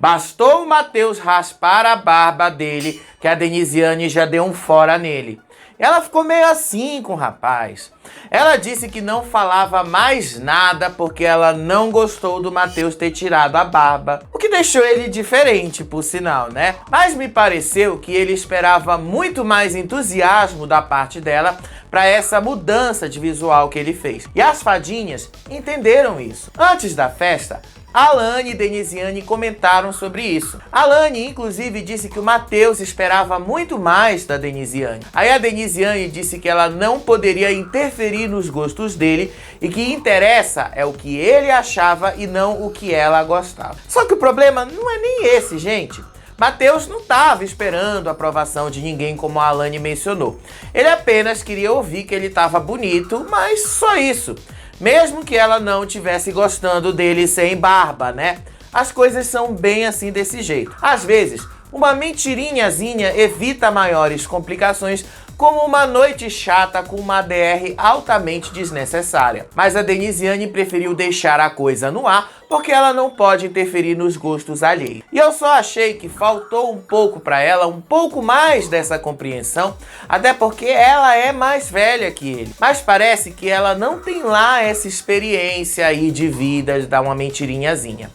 Bastou o Matheus raspar a barba dele que a Denisiane já deu um fora nele. Ela ficou meio assim com o rapaz. Ela disse que não falava mais nada porque ela não gostou do Matheus ter tirado a barba. O que deixou ele diferente, por sinal, né? Mas me pareceu que ele esperava muito mais entusiasmo da parte dela para essa mudança de visual que ele fez. E as fadinhas entenderam isso. Antes da festa, Alane e Denisiane comentaram sobre isso. Alane, inclusive, disse que o Matheus esperava muito mais da Denisiane. Aí a Denisiane disse que ela não poderia interferir nos gostos dele e que interessa é o que ele achava e não o que ela gostava. Só que o problema não é nem esse, gente. Matheus não estava esperando a aprovação de ninguém, como a Alane mencionou. Ele apenas queria ouvir que ele estava bonito, mas só isso. Mesmo que ela não estivesse gostando dele sem barba, né? As coisas são bem assim desse jeito. Às vezes, uma mentirinhazinha evita maiores complicações, como uma noite chata com uma ADR altamente desnecessária. Mas a Denisiane preferiu deixar a coisa no ar, porque ela não pode interferir nos gostos alheios. E eu só achei que faltou um pouco para ela, um pouco mais dessa compreensão, até porque ela é mais velha que ele. Mas parece que ela não tem lá essa experiência aí de vida, de dar uma mentirinhazinha.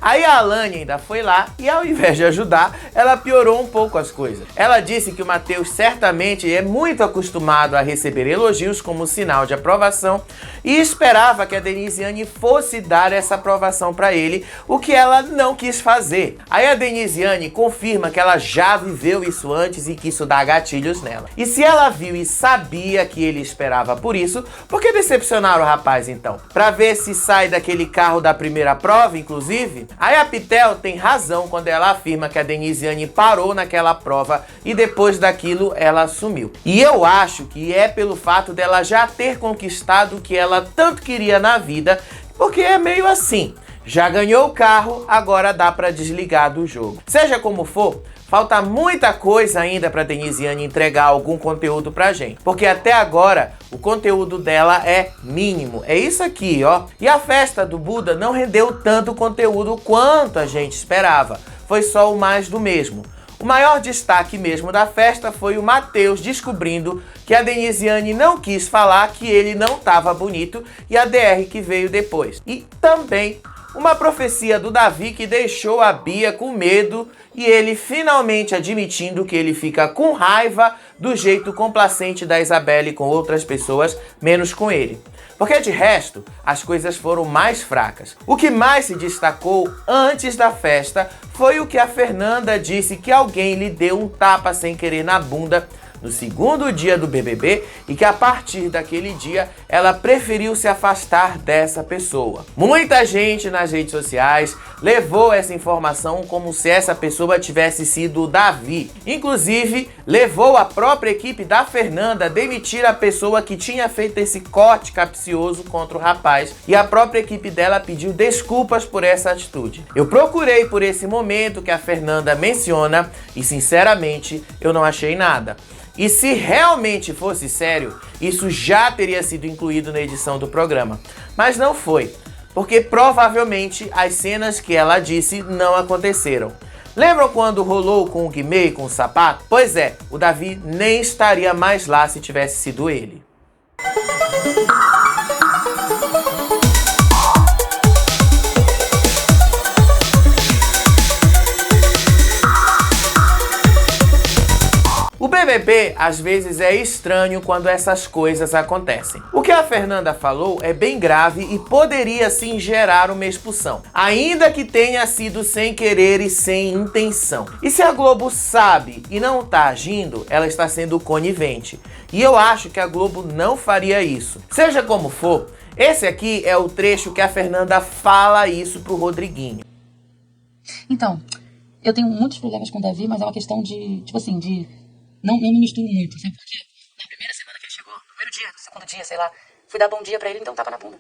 Aí a Alane ainda foi lá e, ao invés de ajudar, ela piorou um pouco as coisas. Ela disse que o Matheus certamente é muito acostumado a receber elogios como sinal de aprovação e esperava que a Denisiane fosse dar essa aprovação para ele, o que ela não quis fazer. Aí a Denisiane confirma que ela já viveu isso antes e que isso dá gatilhos nela. E se ela viu e sabia que ele esperava por isso, por que decepcionar o rapaz então? Para ver se sai daquele carro da primeira prova, inclusive? Aí a Pitel tem razão quando ela afirma que a Denisiane parou naquela prova e depois daquilo ela sumiu. E eu acho que é pelo fato dela já ter conquistado o que ela tanto queria na vida, porque é meio assim, já ganhou o carro, agora dá para desligar do jogo. Seja como for, falta muita coisa ainda para Denisiane entregar algum conteúdo pra gente, porque até agora o conteúdo dela é mínimo. É isso aqui, ó. E a festa do Buda não rendeu tanto conteúdo quanto a gente esperava. Foi só o mais do mesmo. O maior destaque mesmo da festa foi o Matheus descobrindo que a Denisiane não quis falar que ele não estava bonito e a DR que veio depois. E também uma profecia do Davi que deixou a Bia com medo e ele finalmente admitindo que ele fica com raiva do jeito complacente da Isabelle com outras pessoas, menos com ele. Porque de resto, as coisas foram mais fracas. O que mais se destacou antes da festa foi o que a Fernanda disse que alguém lhe deu um tapa sem querer na bunda no segundo dia do BBB e que a partir daquele dia ela preferiu se afastar dessa pessoa. Muita gente nas redes sociais levou essa informação como se essa pessoa tivesse sido o Davi. Inclusive, levou a própria equipe da Fernanda a demitir a pessoa que tinha feito esse corte capcioso contra o rapaz e a própria equipe dela pediu desculpas por essa atitude. Eu procurei por esse momento que a Fernanda menciona e, sinceramente, eu não achei nada. E se realmente fosse sério, isso já teria sido incluído na edição do programa. Mas não foi, porque provavelmente as cenas que ela disse não aconteceram. Lembram quando rolou com o Guimê e com o sapato? Pois é, o Davi nem estaria mais lá se tivesse sido ele. O BBB às vezes é estranho quando essas coisas acontecem. O que a Fernanda falou é bem grave e poderia sim gerar uma expulsão, ainda que tenha sido sem querer e sem intenção. E se a Globo sabe e não tá agindo, ela está sendo conivente. E eu acho que a Globo não faria isso. Seja como for, esse aqui é o trecho que a Fernanda fala isso pro Rodriguinho. Então, eu tenho muitos problemas com o Davi, mas é uma questão de, tipo assim, de... Não me misturo muito, sabe por quê? Na primeira semana que ele chegou, no primeiro dia, no segundo dia, sei lá, fui dar bom dia pra ele, então tava na bunda.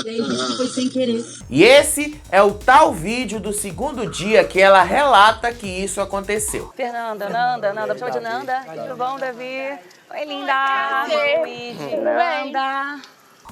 E aí disse que foi sem querer. E esse é o tal vídeo do segundo dia que ela relata que isso aconteceu. Fernanda, Nanda, me chama de Nanda. Tudo bom, Davi? Oi, linda. Oi, Nanda.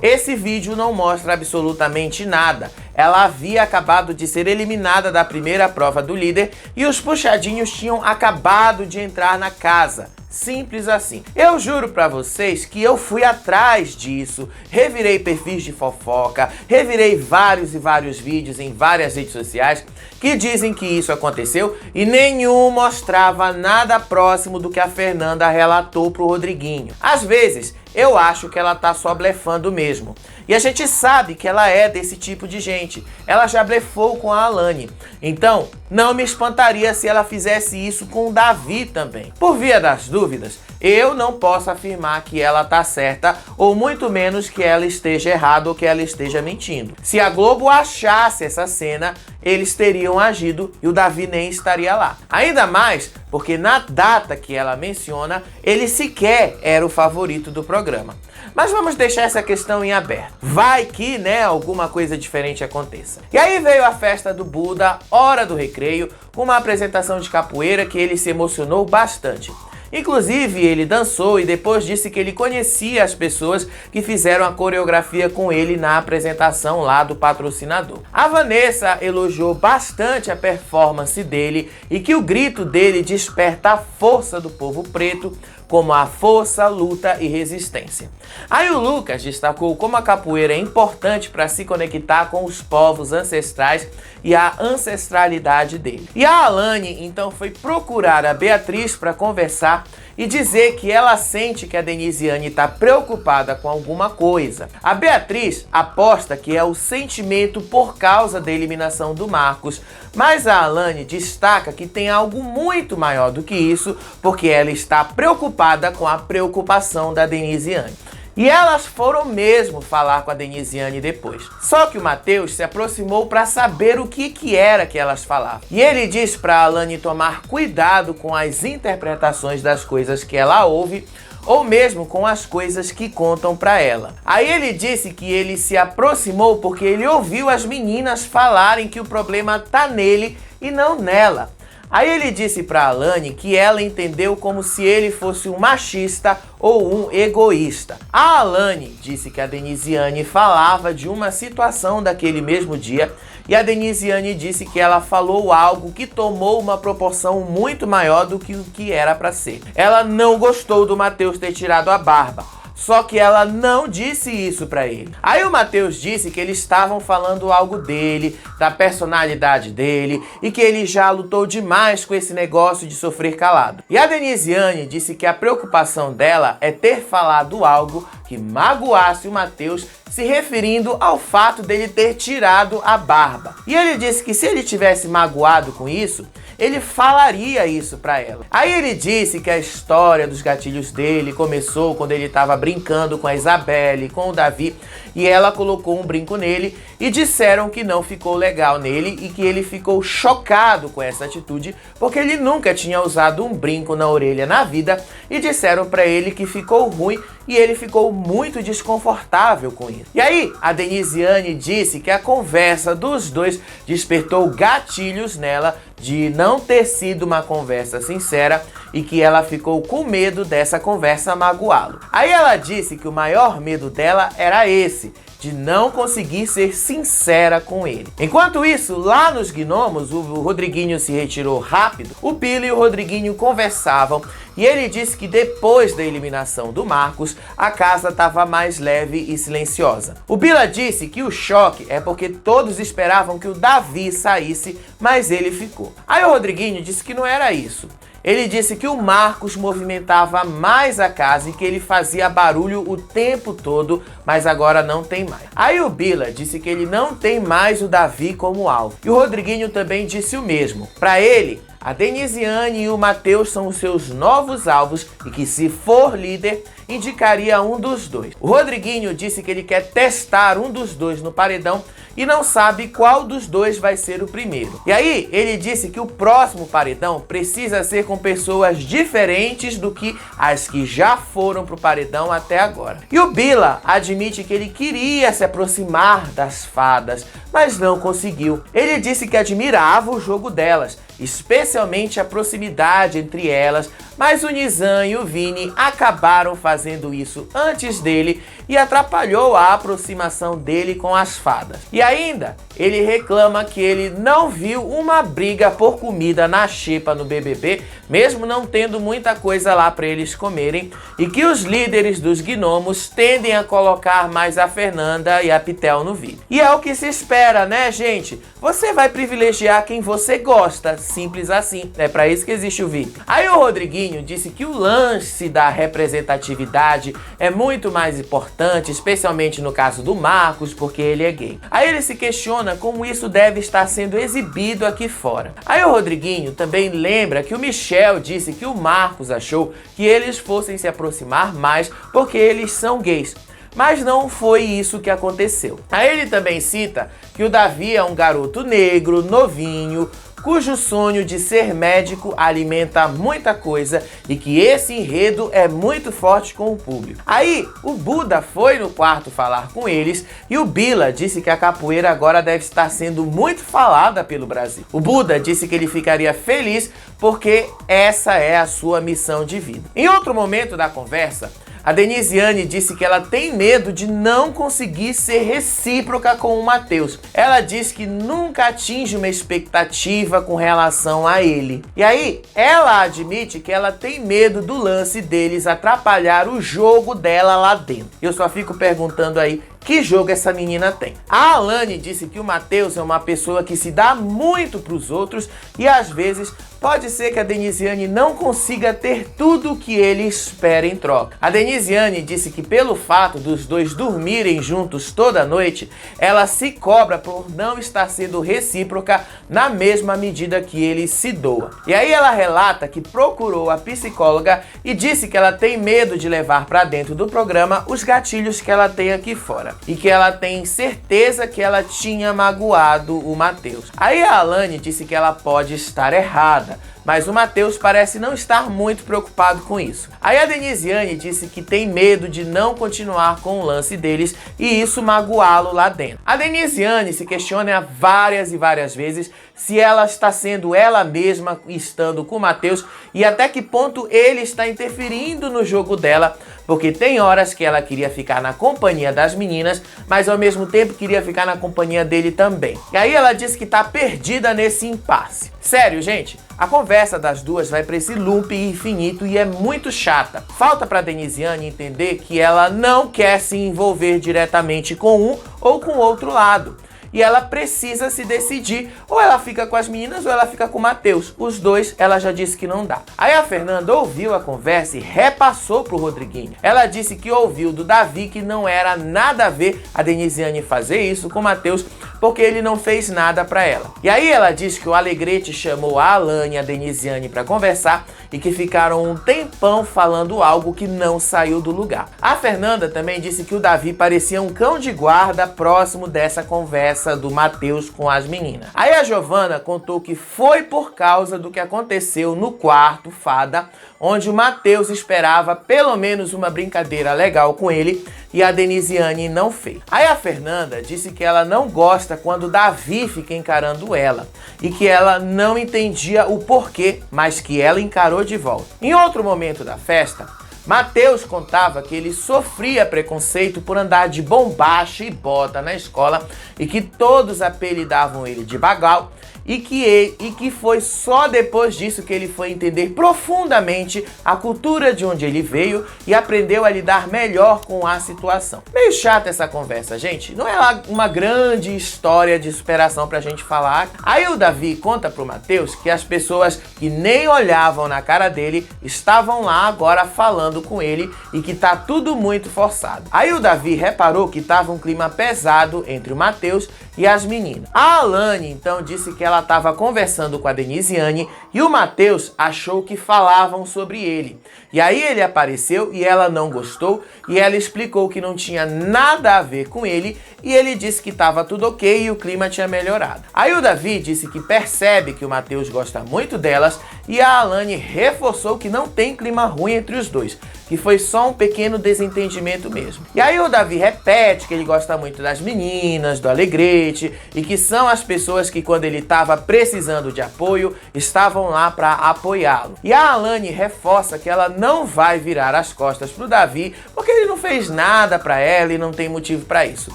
Esse vídeo não mostra absolutamente nada. ela havia acabado de ser eliminada da primeira prova do líder e os puxadinhos tinham acabado de entrar na casa. Simples assim. Eu juro pra vocês que eu fui atrás disso, revirei perfis de fofoca, revirei vários e vários vídeos em várias redes sociais que dizem que isso aconteceu e nenhum mostrava nada próximo do que a Fernanda relatou pro Rodriguinho. Às vezes, eu acho que ela tá só blefando mesmo. E a gente sabe que ela é desse tipo de gente. Ela já blefou com a Alane. Então, não me espantaria se ela fizesse isso com o Davi também. Por via das dúvidas, eu não posso afirmar que ela tá certa, ou muito menos que ela esteja errada ou que ela esteja mentindo. Se a Globo achasse essa cena, eles teriam agido e o Davi nem estaria lá. Ainda mais porque na data que ela menciona, ele sequer era o favorito do programa. Mas vamos deixar essa questão em aberto. Vai que, né, alguma coisa diferente aconteça. E aí veio a festa do Buda, hora do recreio, com uma apresentação de capoeira que ele se emocionou bastante. Inclusive, ele dançou e depois disse que ele conhecia as pessoas que fizeram a coreografia com ele na apresentação lá do patrocinador. A Vanessa elogiou bastante a performance dele e que o grito dele desperta a força do povo preto, como a força, luta e resistência. Aí o Lucas destacou como a capoeira é importante para se conectar com os povos ancestrais e a ancestralidade dele. E a Alane então foi procurar a Beatriz para conversar e dizer que ela sente que a Denisiane está preocupada com alguma coisa. A Beatriz aposta que é o sentimento por causa da eliminação do Marcos, mas a Alane destaca que tem algo muito maior do que isso, porque ela está preocupada com a preocupação da Denisiane. E elas foram mesmo falar com a Denisiane depois. Só que o Matheus se aproximou para saber o que era que elas falavam. E ele diz para a Alane tomar cuidado com as interpretações das coisas que ela ouve, ou mesmo com as coisas que contam para ela. Aí ele disse que ele se aproximou porque ele ouviu as meninas falarem que o problema tá nele e não nela. Aí ele disse para Alane que ela entendeu como se ele fosse um machista ou um egoísta. A Alane disse que a Denisiane falava de uma situação daquele mesmo dia e a Denisiane disse que ela falou algo que tomou uma proporção muito maior do que o que era para ser. Ela não gostou do Matheus ter tirado a barba. Só que ela não disse isso pra ele. Aí o Matheus disse que eles estavam falando algo dele, da personalidade dele, e que ele já lutou demais com esse negócio de sofrer calado. E a Denisiane disse que a preocupação dela é ter falado algo que magoasse o Matheus, se referindo ao fato dele ter tirado a barba. E ele disse que se ele tivesse magoado com isso, ele falaria isso pra ela. Aí ele disse que a história dos gatilhos dele começou quando ele estava brincando com a Isabelle, com o Davi, e ela colocou um brinco nele e disseram que não ficou legal nele e que ele ficou chocado com essa atitude porque ele nunca tinha usado um brinco na orelha na vida e disseram pra ele que ficou ruim e ele ficou muito desconfortável com isso. E aí, a Denisiane disse que a conversa dos dois despertou gatilhos nela de não ter sido uma conversa sincera e que ela ficou com medo dessa conversa magoá-lo. Aí ela disse que o maior medo dela era esse, de não conseguir ser sincera com ele. Enquanto isso, lá nos Gnomos, o Rodriguinho se retirou rápido, o Bila e o Rodriguinho conversavam e ele disse que depois da eliminação do Marcos, a casa estava mais leve e silenciosa. O Bila disse que o choque é porque todos esperavam que o Davi saísse, mas ele ficou. Aí o Rodriguinho disse que não era isso. Ele disse que o Marcos movimentava mais a casa e que ele fazia barulho o tempo todo, mas agora não tem mais. Aí o Bila disse que ele não tem mais o Davi como alvo. E o Rodriguinho também disse o mesmo. Para ele, a Denisiane e o Matheus são os seus novos alvos e que, se for líder, indicaria um dos dois. O Rodriguinho disse que ele quer testar um dos dois no paredão e não sabe qual dos dois vai ser o primeiro. E aí, ele disse que o próximo paredão precisa ser com pessoas diferentes do que as que já foram pro paredão até agora. E o Bila admite que ele queria se aproximar das fadas, mas não conseguiu. Ele disse que admirava o jogo delas, especialmente a proximidade entre elas, mas o Nizam e o Vini acabaram fazendo fazendo isso antes dele e atrapalhou a aproximação dele com as fadas. E ainda, ele reclama que ele não viu uma briga por comida na xepa no BBB, mesmo não tendo muita coisa lá para eles comerem, e que os líderes dos gnomos tendem a colocar mais a Fernanda e a Pitel no vídeo. E é o que se espera, né, gente? Você vai privilegiar quem você gosta, simples assim. É para isso que existe o VIP. Aí o Rodriguinho disse que o lance da representatividade é muito mais importante, especialmente no caso do Marcos, porque ele é gay. Aí ele se questiona como isso deve estar sendo exibido aqui fora. Aí o Rodriguinho também lembra que o Michel disse que o Marcos achou que eles fossem se aproximar mais porque eles são gays. Mas não foi isso que aconteceu. Aí ele também cita que o Davi é um garoto negro, novinho, cujo sonho de ser médico alimenta muita coisa e que esse enredo é muito forte com o público. Aí o Buda foi no quarto falar com eles e o Bila disse que a capoeira agora deve estar sendo muito falada pelo Brasil. O Buda disse que ele ficaria feliz porque essa é a sua missão de vida. Em outro momento da conversa, a Denisiane disse que ela tem medo de não conseguir ser recíproca com o Matheus. Ela diz que nunca atinge uma expectativa com relação a ele. E aí, ela admite que ela tem medo do lance deles atrapalhar o jogo dela lá dentro. Eu só fico perguntando aí, que jogo essa menina tem? A Alane disse que o Matheus é uma pessoa que se dá muito para os outros e às vezes pode ser que a Denisiane não consiga ter tudo o que ele espera em troca. A Denisiane disse que pelo fato dos dois dormirem juntos toda noite, ela se cobra por não estar sendo recíproca na mesma medida que ele se doa. E aí ela relata que procurou a psicóloga e disse que ela tem medo de levar para dentro do programa os gatilhos que ela tem aqui fora. E que ela tem certeza que ela tinha magoado o Matheus. Aí a Alane disse que ela pode estar errada, mas o Matheus parece não estar muito preocupado com isso. Aí a Denisiane disse que tem medo de não continuar com o lance deles e isso magoá-lo lá dentro. A Denisiane se questiona várias e várias vezes se ela está sendo ela mesma estando com o Matheus e até que ponto ele está interferindo no jogo dela, porque tem horas que ela queria ficar na companhia das meninas, mas ao mesmo tempo queria ficar na companhia dele também. E aí ela disse que tá perdida nesse impasse. Sério, gente, a conversa das duas vai para esse loop infinito e é muito chata. Falta para Denisiane entender que ela não quer se envolver diretamente com um ou com o outro lado. E ela precisa se decidir, ou ela fica com as meninas ou ela fica com o Matheus. Os dois, ela já disse que não dá. Aí a Fernanda ouviu a conversa e repassou pro Rodriguinho. Ela disse que ouviu do Davi que não era nada a ver a Denisiane fazer isso com o Matheus, porque ele não fez nada pra ela. E aí ela disse que o Alegrete chamou a Alane e a Denisiane pra conversar e que ficaram um tempão falando algo que não saiu do lugar. A Fernanda também disse que o Davi parecia um cão de guarda próximo dessa conversa do Matheus com as meninas. Aí a Giovana contou que foi por causa do que aconteceu no quarto fada, onde o Matheus esperava pelo menos uma brincadeira legal com ele e a Denisiane não fez. Aí a Fernanda disse que ela não gosta quando o Davi fica encarando ela e que ela não entendia o porquê, mas que ela encarou de volta. Em outro momento da festa, Matheus contava que ele sofria preconceito por andar de bombacha e bota na escola e que todos apelidavam ele de Bagal e que foi só depois disso que ele foi entender profundamente a cultura de onde ele veio e aprendeu a lidar melhor com a situação. Meio chata essa conversa, gente. Não é uma grande história de superação pra gente falar. Aí o Davi conta pro Matheus que as pessoas que nem olhavam na cara dele estavam lá agora falando com ele e que tá tudo muito forçado. Aí o Davi reparou que tava um clima pesado entre o Matheus e as meninas. A Alane então disse que ela estava conversando com a Denisiane e o Matheus achou que falavam sobre ele. E aí ele apareceu e ela não gostou e ela explicou que não tinha nada a ver com ele e ele disse que estava tudo ok e o clima tinha melhorado. Aí o Davi disse que percebe que o Matheus gosta muito delas e a Alane reforçou que não tem clima ruim entre os dois, que foi só um pequeno desentendimento mesmo. E aí o Davi repete que ele gosta muito das meninas, do Alegrete, Alegrete e que são as pessoas que, quando ele estava precisando de apoio, estavam lá para apoiá-lo. E a Alane reforça que ela não vai virar as costas pro Davi porque ele não fez nada para ela e não tem motivo para isso.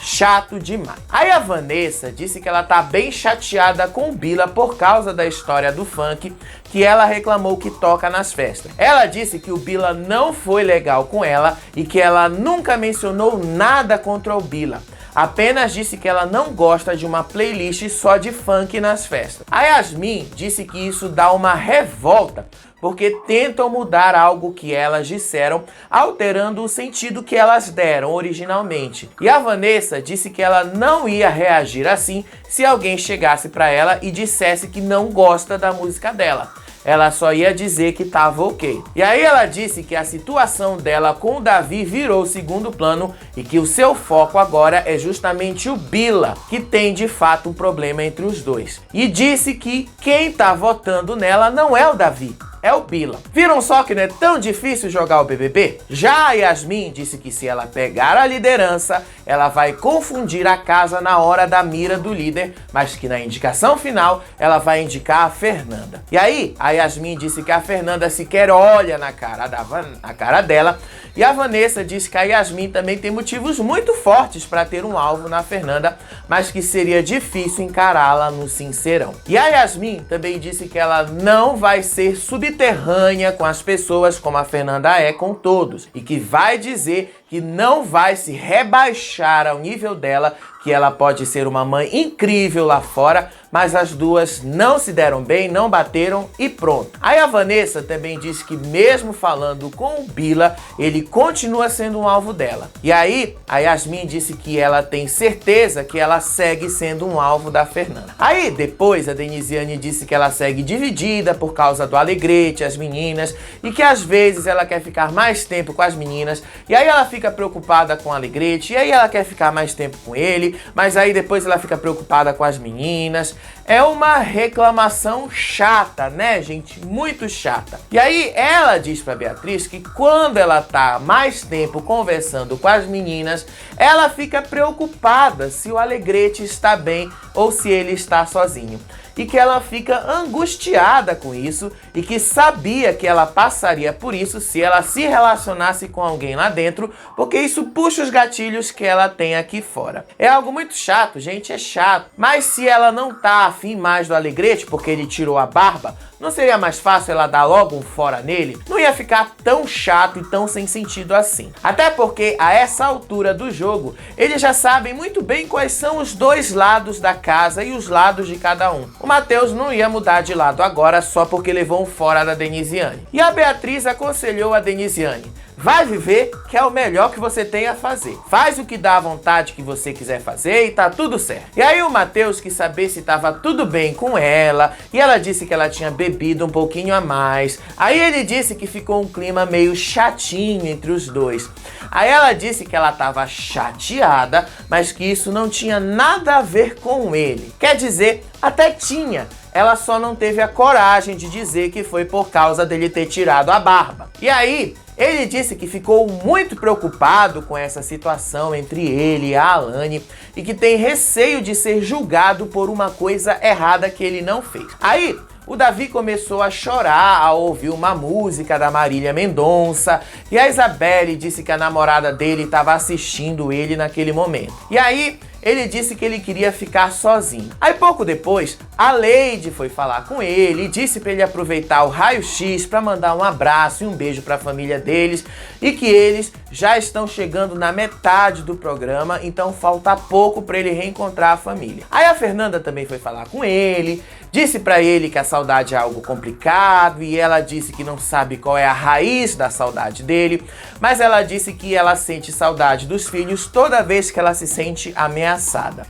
Chato demais. Aí a Vanessa disse que ela tá bem chateada com o Bila por causa da história do funk que ela reclamou que toca nas festas. Ela disse que o Bila não foi legal com ela e que ela nunca mencionou nada contra o Bila. Apenas disse que ela não gosta de uma playlist só de funk nas festas. A Yasmin disse que isso dá uma revolta, porque tentam mudar algo que elas disseram, alterando o sentido que elas deram originalmente. E a Vanessa disse que ela não ia reagir assim se alguém chegasse para ela e dissesse que não gosta da música dela. Ela só ia dizer que tava ok. E aí ela disse que a situação dela com o Davi virou segundo plano e que o seu foco agora é justamente o Bila, que tem de fato um problema entre os dois. E disse que quem tá votando nela não é o Davi, é o Bila. Viram só que não é tão difícil jogar o BBB? Já a Yasmin disse que se ela pegar a liderança, ela vai confundir a casa na hora da mira do líder, mas que na indicação final, ela vai indicar a Fernanda. E aí, a Yasmin disse que a Fernanda sequer olha na cara dela, e a Vanessa disse que a Yasmin também tem motivos muito fortes para ter um alvo na Fernanda, mas que seria difícil encará-la no Sincerão. E a Yasmin também disse que ela não vai ser subterrânea com as pessoas como a Fernanda é com todos, e que vai dizer que não vai se rebaixar ao nível dela, que ela pode ser uma mãe incrível lá fora, mas as duas não se deram bem, não bateram e pronto. Aí a Vanessa também disse que mesmo falando com o Bila, ele continua sendo um alvo dela. E aí a Yasmin disse que ela tem certeza que ela segue sendo um alvo da Fernanda. Aí depois a Denisiane disse que ela segue dividida por causa do Alegrete, as meninas, e que às vezes ela quer ficar mais tempo com as meninas, e aí ela fica preocupada com o Alegrete, e aí ela quer ficar mais tempo com ele, mas aí depois ela fica preocupada com as meninas. É uma reclamação chata, né, gente? Muito chata. E aí ela diz pra Beatriz que quando ela tá mais tempo conversando com as meninas, ela fica preocupada se o Alegrete está bem ou se ele está sozinho. E que ela fica angustiada com isso e que sabia que ela passaria por isso se ela se relacionasse com alguém lá dentro, porque isso puxa os gatilhos que ela tem aqui fora. É algo muito chato, gente, é chato. Mas se ela não tá afim mais do Alegrete porque ele tirou a barba, não seria mais fácil ela dar logo um fora nele? Não ia ficar tão chato e tão sem sentido assim. Até porque, a essa altura do jogo, eles já sabem muito bem quais são os dois lados da casa e os lados de cada um. O Matheus não ia mudar de lado agora só porque levou um fora da Denisiane. E a Beatriz aconselhou a Denisiane: vai viver, que é o melhor que você tem a fazer. Faz o que dá a vontade que você quiser fazer e tá tudo certo. E aí o Matheus quis saber se tava tudo bem com ela, e ela disse que ela tinha bebido um pouquinho a mais. Aí ele disse que ficou um clima meio chatinho entre os dois. Aí ela disse que ela tava chateada, mas que isso não tinha nada a ver com ele. Quer dizer, até tinha. Ela só não teve a coragem de dizer que foi por causa dele ter tirado a barba. E aí, ele disse que ficou muito preocupado com essa situação entre ele e a Alane e que tem receio de ser julgado por uma coisa errada que ele não fez. Aí, o Davi começou a chorar ao ouvir uma música da Marília Mendonça e a Isabelle disse que a namorada dele estava assistindo ele naquele momento. E aí, ele disse que ele queria ficar sozinho. Aí pouco depois, a Leide foi falar com ele e disse para ele aproveitar o raio-x para mandar um abraço e um beijo para a família deles e que eles já estão chegando na metade do programa, então falta pouco para ele reencontrar a família. Aí a Fernanda também foi falar com ele, disse para ele que a saudade é algo complicado e ela disse que não sabe qual é a raiz da saudade dele, mas ela disse que ela sente saudade dos filhos toda vez que ela se sente ameaçada.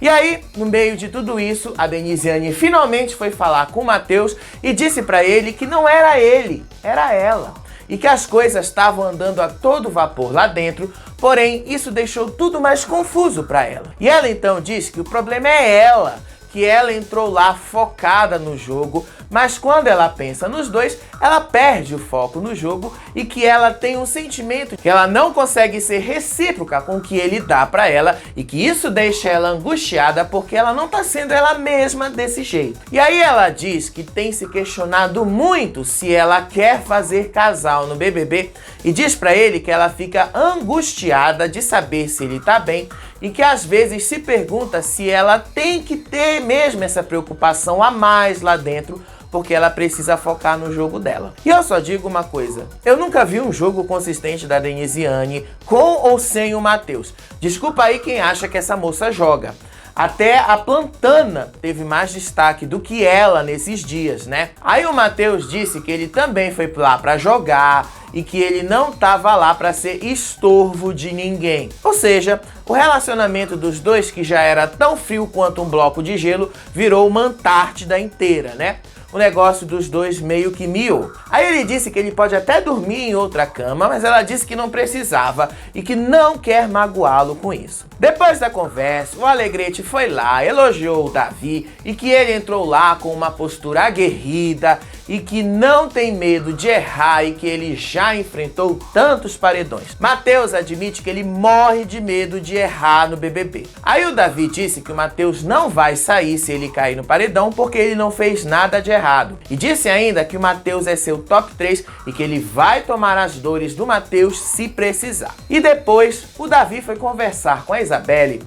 E aí, no meio de tudo isso, a Denisiane finalmente foi falar com o Matheus e disse para ele que não era ele, era ela. E que as coisas estavam andando a todo vapor lá dentro, porém isso deixou tudo mais confuso para ela. E ela então disse que o problema é ela, que ela entrou lá focada no jogo, mas quando ela pensa nos dois, ela perde o foco no jogo e que ela tem um sentimento que ela não consegue ser recíproca com o que ele dá pra ela e que isso deixa ela angustiada porque ela não tá sendo ela mesma desse jeito. E aí ela diz que tem se questionado muito se ela quer fazer casal no BBB e diz pra ele que ela fica angustiada de saber se ele tá bem e que às vezes se pergunta se ela tem que ter mesmo essa preocupação a mais lá dentro, porque ela precisa focar no jogo dela. E eu só digo uma coisa, eu nunca vi um jogo consistente da Denisiane com ou sem o Matheus. Desculpa aí quem acha que essa moça joga. Até a Plantana teve mais destaque do que ela nesses dias, né? Aí o Matheus disse que ele também foi lá pra jogar e que ele não tava lá pra ser estorvo de ninguém. Ou seja, o relacionamento dos dois, que já era tão frio quanto um bloco de gelo, virou uma Antártida inteira, né? O negócio dos dois meio que miou. Aí ele disse que ele pode até dormir em outra cama, mas ela disse que não precisava e que não quer magoá-lo com isso. Depois da conversa, o Alegrete foi lá, elogiou o Davi e que ele entrou lá com uma postura aguerrida e que não tem medo de errar e que ele já enfrentou tantos paredões. Matheus admite que ele morre de medo de errar no BBB. Aí o Davi disse que o Matheus não vai sair se ele cair no paredão porque ele não fez nada de errado. E disse ainda que o Matheus é seu top 3 e que ele vai tomar as dores do Matheus se precisar. E depois, o Davi foi conversar com a Isabelle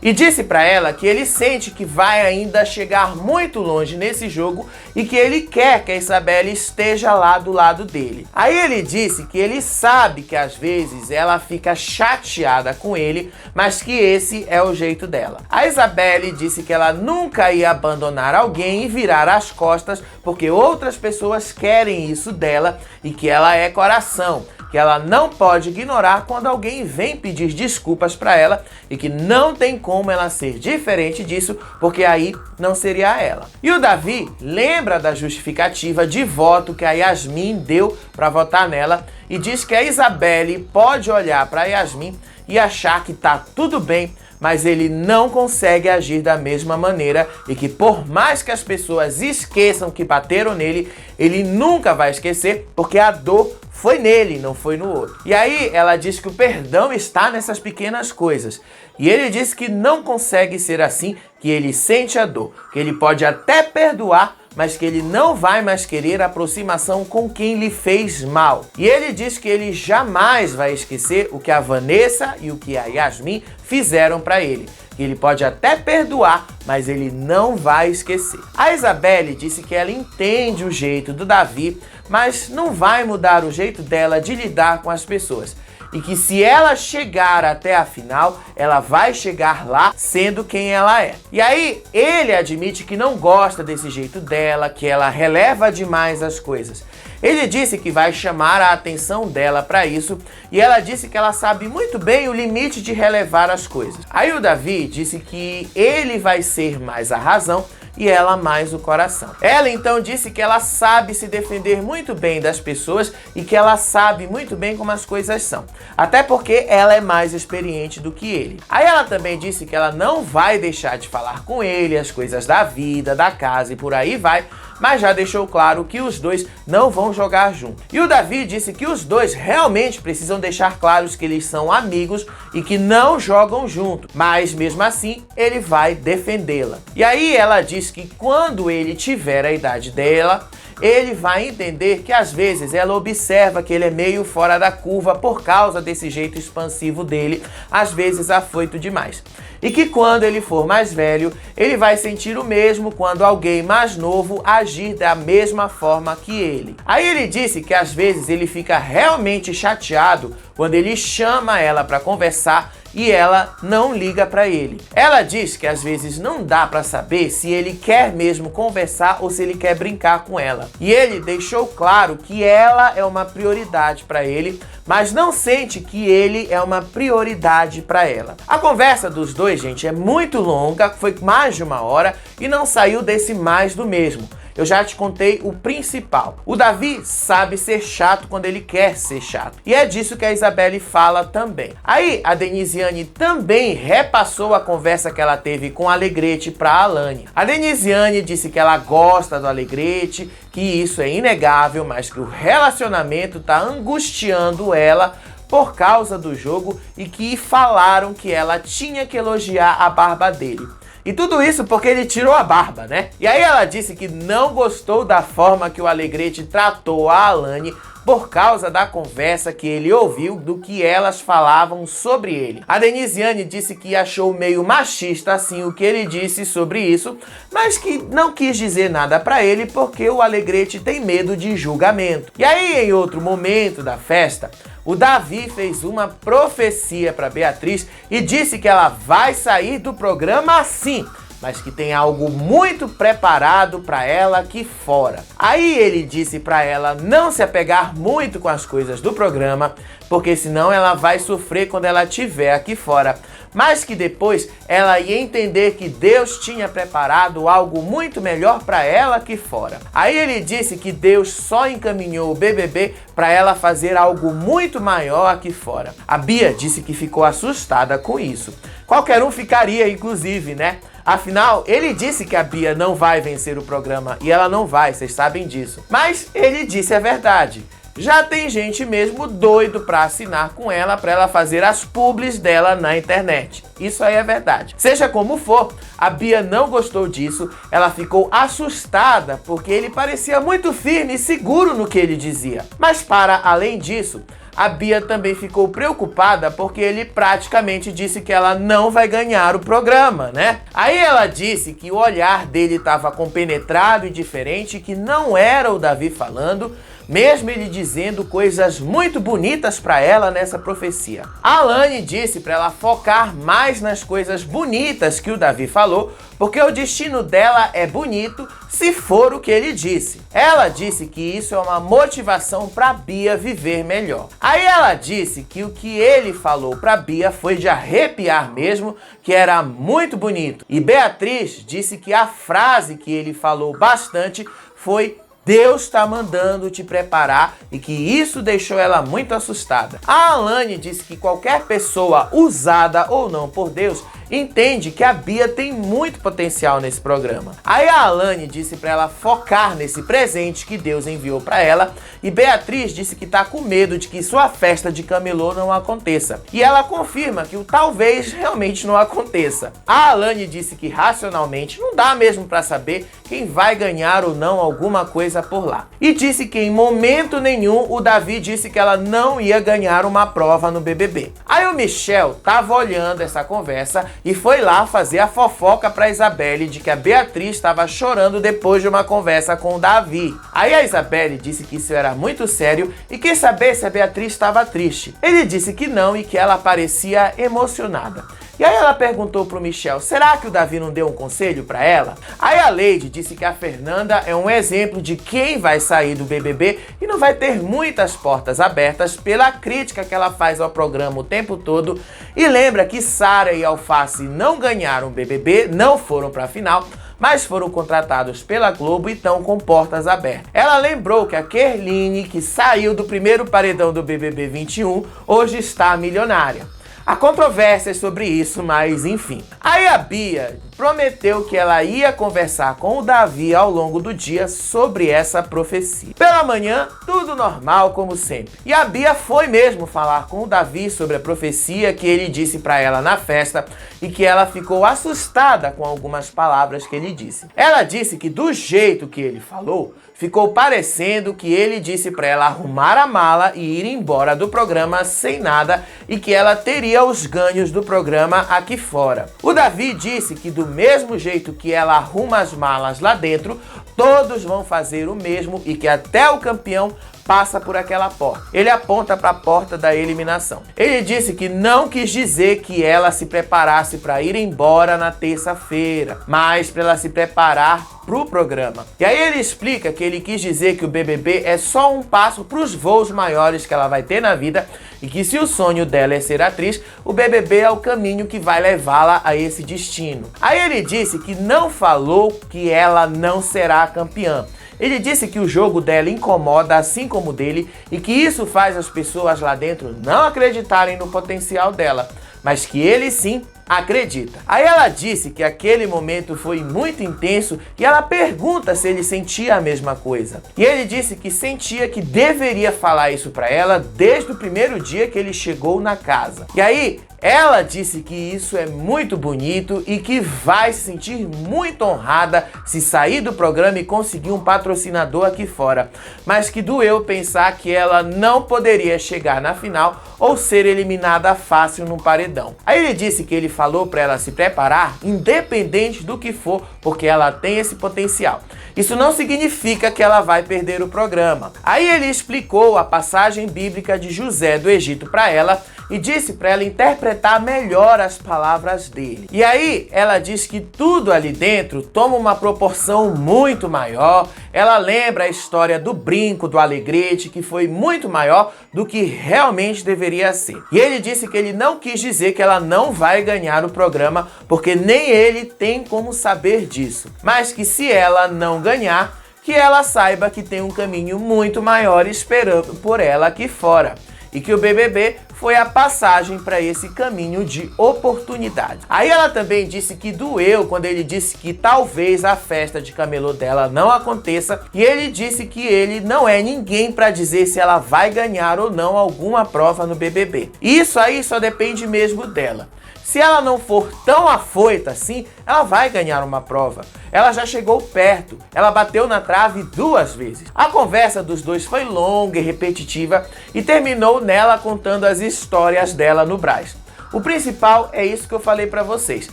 e disse pra ela que ele sente que vai ainda chegar muito longe nesse jogo e que ele quer que a Isabelle esteja lá do lado dele. Aí ele disse que ele sabe que às vezes ela fica chateada com ele, mas que esse é o jeito dela. A Isabelle disse que ela nunca ia abandonar alguém e virar as costas porque outras pessoas querem isso dela e que ela é coração, que ela não pode ignorar quando alguém vem pedir desculpas pra ela e que não tem como ela ser diferente disso, porque aí não seria ela. E o Davi lembra da justificativa de voto que a Yasmin deu pra votar nela e diz que a Isabelle pode olhar pra Yasmin e achar que tá tudo bem, mas ele não consegue agir da mesma maneira e que por mais que as pessoas esqueçam que bateram nele, ele nunca vai esquecer porque a dor foi nele, não foi no outro. E aí ela diz que o perdão está nessas pequenas coisas. E ele diz que não consegue ser assim, que ele sente a dor, que ele pode até perdoar, mas que ele não vai mais querer aproximação com quem lhe fez mal. E ele diz que ele jamais vai esquecer o que a Vanessa e o que a Yasmin fizeram para ele. Que ele pode até perdoar, mas ele não vai esquecer. A Isabelle disse que ela entende o jeito do Davi, mas não vai mudar o jeito dela de lidar com as pessoas. E que se ela chegar até a final, ela vai chegar lá sendo quem ela é. E aí, ele admite que não gosta desse jeito dela, que ela releva demais as coisas. Ele disse que vai chamar a atenção dela para isso e ela disse que ela sabe muito bem o limite de relevar as coisas. Aí o Davi disse que ele vai ser mais a razão e ela mais o coração. Ela então disse que ela sabe se defender muito bem das pessoas e que ela sabe muito bem como as coisas são. Até porque ela é mais experiente do que ele. Aí ela também disse que ela não vai deixar de falar com ele as coisas da vida, da casa e por aí vai, mas já deixou claro que os dois não vão jogar junto. E o Davi disse que os dois realmente precisam deixar claros que eles são amigos e que não jogam junto, mas mesmo assim ele vai defendê-la. E aí ela diz que quando ele tiver a idade dela, ele vai entender que às vezes ela observa que ele é meio fora da curva por causa desse jeito expansivo dele, às vezes afoito demais. E que quando ele for mais velho, ele vai sentir o mesmo quando alguém mais novo agir da mesma forma que ele. Aí ele disse que às vezes ele fica realmente chateado quando ele chama ela para conversar e ela não liga para ele. Ela diz que às vezes não dá para saber se ele quer mesmo conversar ou se ele quer brincar com ela. E ele deixou claro que ela é uma prioridade para ele, mas não sente que ele é uma prioridade para ela. A conversa dos dois, gente, é muito longa, foi mais de 1 hora e não saiu desse mais do mesmo. eu já te contei o principal. O Davi sabe ser chato quando ele quer ser chato. E é disso que a Isabelle fala também. Aí a Denisiane também repassou a conversa que ela teve com o Alegrete para a Alane. A Denisiane disse que ela gosta do Alegrete, que isso é inegável, mas que o relacionamento tá angustiando ela por causa do jogo e que falaram que ela tinha que elogiar a barba dele. E tudo isso porque ele tirou a barba, né? E aí ela disse que não gostou da forma que o Alegrete tratou a Alane por causa da conversa que ele ouviu do que elas falavam sobre ele. A Denisiane disse que achou meio machista assim o que ele disse sobre isso, mas que não quis dizer nada pra ele porque o Alegrete tem medo de julgamento. E aí, em outro momento da festa, o Davi fez uma profecia para Beatriz e disse que ela vai sair do programa assim, mas que tem algo muito preparado para ela aqui fora. Aí ele disse para ela não se apegar muito com as coisas do programa, porque senão ela vai sofrer quando ela estiver aqui fora. Mas que depois ela ia entender que Deus tinha preparado algo muito melhor para ela aqui fora. Aí ele disse que Deus só encaminhou o BBB para ela fazer algo muito maior aqui fora. A Bia disse que ficou assustada com isso. Qualquer um ficaria, inclusive, né? Afinal, ele disse que a Bia não vai vencer o programa e ela não vai, vocês sabem disso. Mas ele disse a verdade. Já tem gente mesmo doido pra assinar com ela pra ela fazer as publis dela na internet. Isso aí é verdade. Seja como for, a Bia não gostou disso, ela ficou assustada porque ele parecia muito firme e seguro no que ele dizia. Mas para além disso, a Bia também ficou preocupada porque ele praticamente disse que ela não vai ganhar o programa, né? Aí ela disse que o olhar dele estava compenetrado e diferente, que não era o Davi falando, mesmo ele dizendo coisas muito bonitas para ela nessa profecia. A Alane disse para ela focar mais nas coisas bonitas que o Davi falou, porque o destino dela é bonito se for o que ele disse. Ela disse que isso é uma motivação para Bia viver melhor. Aí ela disse que o que ele falou para Bia foi de arrepiar mesmo, que era muito bonito. E Beatriz disse que a frase que ele falou bastante foi: Deus está mandando te preparar, e que isso deixou ela muito assustada. A Alane disse que qualquer pessoa usada ou não por Deus entende que a Bia tem muito potencial nesse programa. Aí a Alane disse para ela focar nesse presente que Deus enviou para ela, e Beatriz disse que tá com medo de que sua festa de camelô não aconteça. E ela confirma que o talvez realmente não aconteça. A Alane disse que racionalmente não dá mesmo para saber quem vai ganhar ou não alguma coisa por lá. E disse que em momento nenhum o Davi disse que ela não ia ganhar uma prova no BBB. Aí o Michel tava olhando essa conversa e foi lá fazer a fofoca pra Isabelle de que a Beatriz estava chorando depois de uma conversa com o Davi. Aí a Isabelle disse que isso era muito sério e quis saber se a Beatriz estava triste. Ele disse que não e que ela parecia emocionada. E aí ela perguntou pro Michel, será que o Davi não deu um conselho pra ela? Aí a Lady disse que a Fernanda é um exemplo de quem vai sair do BBB e não vai ter muitas portas abertas pela crítica que ela faz ao programa o tempo todo. E lembra que Sara e Alface não ganharam o BBB, não foram pra final, mas foram contratados pela Globo e estão com portas abertas. Ela lembrou que a Kerline, que saiu do primeiro paredão do BBB 21, hoje está milionária. Há controvérsias sobre isso, mas enfim. Aí a Bia prometeu que ela ia conversar com o Davi ao longo do dia sobre essa profecia. Pela manhã, tudo normal como sempre. E a Bia foi mesmo falar com o Davi sobre a profecia que ele disse para ela na festa e que ela ficou assustada com algumas palavras que ele disse. Ela disse que do jeito que ele falou, ficou parecendo que ele disse para ela arrumar a mala e ir embora do programa sem nada e que ela teria os ganhos do programa aqui fora. O Davi disse que do mesmo jeito que ela arruma as malas lá dentro, todos vão fazer o mesmo e que até o campeão passa por aquela porta. Ele aponta para a porta da eliminação. Ele disse que não quis dizer que ela se preparasse para ir embora na terça-feira, mas para ela se preparar pro programa. E aí ele explica que ele quis dizer que o BBB é só um passo para os voos maiores que ela vai ter na vida e que se o sonho dela é ser atriz, o BBB é o caminho que vai levá-la a esse destino. Aí ele disse que não falou que ela não será campeã. Ele disse que o jogo dela incomoda assim como o dele e que isso faz as pessoas lá dentro não acreditarem no potencial dela, mas que ele sim acredita. Aí ela disse que aquele momento foi muito intenso e ela pergunta se ele sentia a mesma coisa. E ele disse que sentia que deveria falar isso pra ela desde o primeiro dia que ele chegou na casa. E aí ela disse que isso é muito bonito e que vai se sentir muito honrada se sair do programa e conseguir um patrocinador aqui fora, mas que doeu pensar que ela não poderia chegar na final ou ser eliminada fácil no paredão. Aí ele disse que ele falou para ela se preparar independente do que for, porque ela tem esse potencial. Isso não significa que ela vai perder o programa. Aí ele explicou a passagem bíblica de José do Egito para ela e disse para ela interpretar melhor as palavras dele. E aí ela diz que tudo ali dentro toma uma proporção muito maior. Ela lembra a história do brinco do Alegrete, que foi muito maior do que realmente deveria ser. E ele disse que ele não quis dizer que ela não vai ganhar o programa, porque nem ele tem como saber disso. Mas que se ela não ganhar, que ela saiba que tem um caminho muito maior esperando por ela aqui fora. E que o BBB foi a passagem para esse caminho de oportunidade. Aí ela também disse que doeu quando ele disse que talvez a festa de camelô dela não aconteça, e ele disse que ele não é ninguém para dizer se ela vai ganhar ou não alguma prova no BBB. Isso aí só depende mesmo dela. Se ela não for tão afoita assim, ela vai ganhar uma prova. Ela já chegou perto, ela bateu na trave 2 vezes. A conversa dos dois foi longa e repetitiva e terminou nela contando as histórias dela no Brás. O principal é isso que eu falei pra vocês,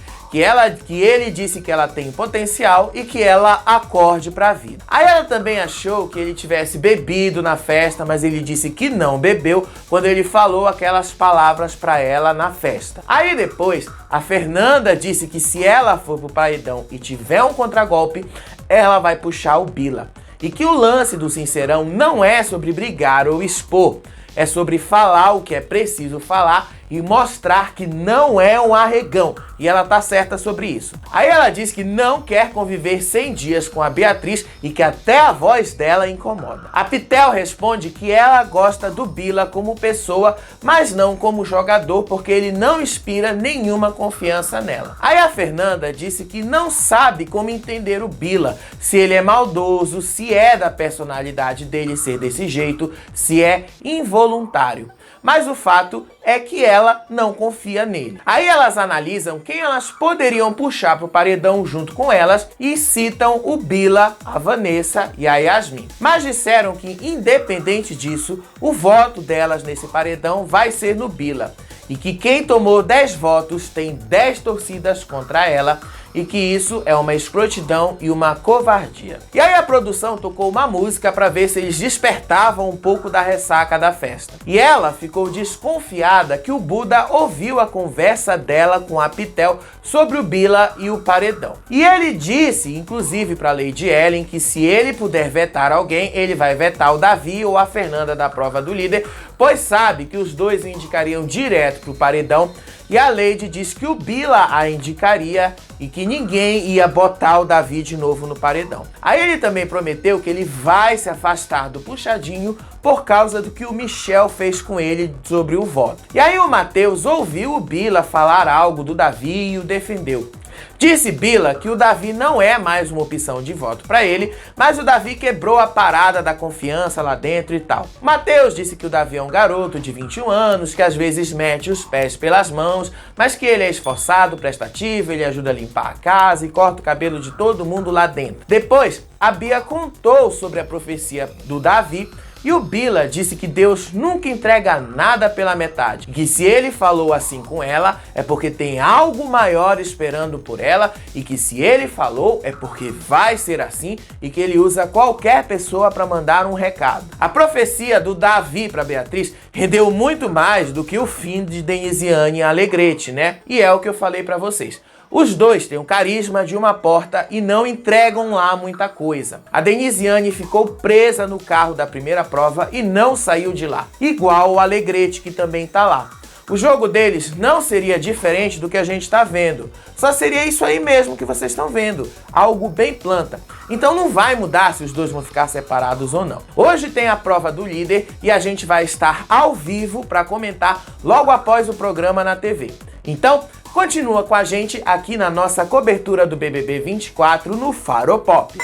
que ele disse que ela tem potencial e que ela acorde pra vida. Aí ela também achou que ele tivesse bebido na festa, mas ele disse que não bebeu quando ele falou aquelas palavras pra ela na festa. Aí depois, a Fernanda disse que se ela for pro paredão e tiver um contragolpe, ela vai puxar o Bila. E que o lance do Sincerão não é sobre brigar ou expor, é sobre falar o que é preciso falar e mostrar que não é um arregão. E ela tá certa sobre isso. Aí ela diz que não quer conviver 100 dias com a Beatriz e que até a voz dela incomoda. A Pitel responde que ela gosta do Bila como pessoa, mas não como jogador, porque ele não inspira nenhuma confiança nela. Aí a Fernanda disse que não sabe como entender o Bila, se ele é maldoso, se é da personalidade dele ser desse jeito, se é involuntário. Mas o fato é que ela não confia nele. Aí elas analisam quem elas poderiam puxar pro paredão junto com elas e citam o Bila, a Vanessa e a Yasmin. Mas disseram que, independente disso, o voto delas nesse paredão vai ser no Bila. E que quem tomou 10 votos tem 10 torcidas contra ela e que isso é uma escrotidão e uma covardia. E aí a produção tocou uma música para ver se eles despertavam um pouco da ressaca da festa. E ela ficou desconfiada que o Buda ouviu a conversa dela com a Pitel sobre o Bila e o paredão. E ele disse, inclusive para Lady Ellen, que se ele puder vetar alguém, ele vai vetar o Davi ou a Fernanda da prova do líder, pois sabe que os dois o indicariam direto pro paredão. E a Lady diz que o Bila a indicaria e que ninguém ia botar o Davi de novo no paredão. Aí ele também prometeu que ele vai se afastar do Puxadinho por causa do que o Michel fez com ele sobre o voto. E aí o Matheus ouviu o Bila falar algo do Davi e o defendeu. Disse Bila que o Davi não é mais uma opção de voto para ele, mas o Davi quebrou a parada da confiança lá dentro e tal. Matheus disse que o Davi é um garoto de 21 anos, que às vezes mete os pés pelas mãos, mas que ele é esforçado, prestativo, ele ajuda a limpar a casa e corta o cabelo de todo mundo lá dentro. Depois, a Bia contou sobre a profecia do Davi, e o Bila disse que Deus nunca entrega nada pela metade, que se ele falou assim com ela, é porque tem algo maior esperando por ela, e que se ele falou, é porque vai ser assim, e que ele usa qualquer pessoa para mandar um recado. A profecia do Davi para Beatriz rendeu muito mais do que o fim de Denisiane e Alegrete, né? E é o que eu falei para vocês. Os dois têm o carisma de uma porta e não entregam lá muita coisa. A Denisiane ficou presa no carro da primeira prova e não saiu de lá, igual o Alegrete, que também tá lá. O jogo deles não seria diferente do que a gente está vendo. Só seria isso aí mesmo que vocês estão vendo. Algo bem planta. Então não vai mudar se os dois vão ficar separados ou não. Hoje tem a prova do líder e a gente vai estar ao vivo para comentar logo após o programa na TV. Então, continua com a gente aqui na nossa cobertura do BBB 24 no Faro Pop.